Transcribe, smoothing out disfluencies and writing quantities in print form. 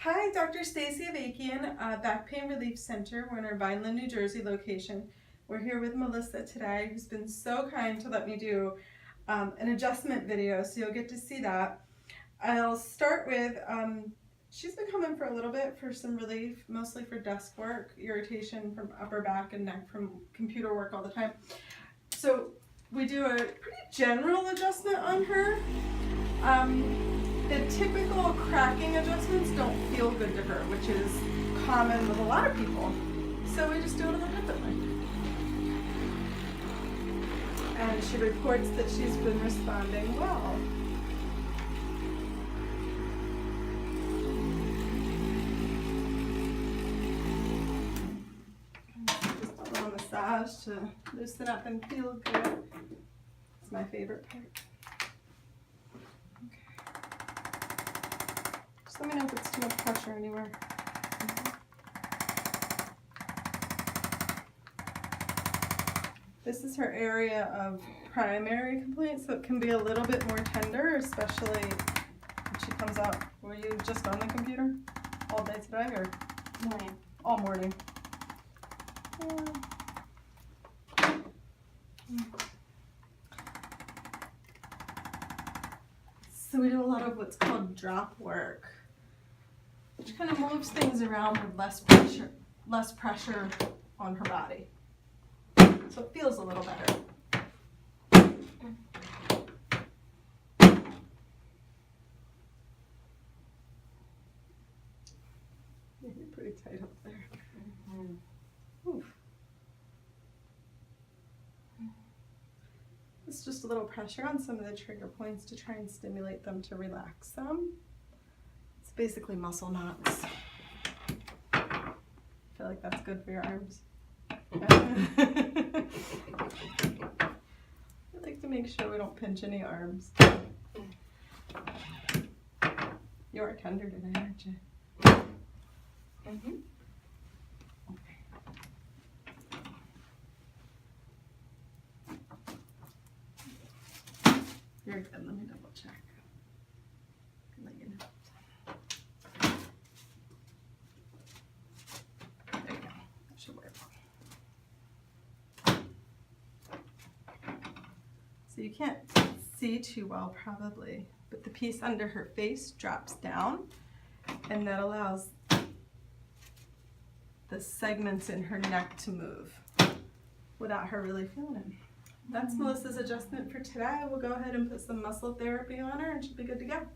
Hi, Dr. Stacy Avakian, Back Pain Relief Center. We're in our Vineland, New Jersey location. We're here with Melissa today, who's been so kind to let me do an adjustment video, so you'll get to see that. I'll start with, she's been coming for a little bit for some relief, mostly for desk work, irritation from upper back and neck from computer work all the time. So we do a pretty general adjustment on her. The typical cracking adjustments don't feel good to her, which is common with a lot of people. So we just do it a little differently. And she reports that she's been responding well. Just a little massage to loosen up and feel good. It's my favorite part. Just let me know if it's too much pressure anywhere. This is her area of primary complaint, so it can be a little bit more tender, especially when she comes out. Were you just on the computer all day today, or Morning. all morning? So we do a lot of what's called drop work, which kind of moves things around with less pressure on her body. So it feels a little better. You're pretty tight up there. Oof. It's just a little pressure on some of the trigger points to try and stimulate them to relax them. It's basically muscle knots. I feel like that's good for your arms. I like to make sure we don't pinch any arms. You are tender today, aren't you? Mm-hmm. You're good. Let me double check. Let you know. There you go. That should work. So you can't see too well probably, but the piece under her face drops down, and that allows the segments in her neck to move without her really feeling it. That's Melissa's adjustment for today. We'll go ahead and put some muscle therapy on her and she'll be good to go.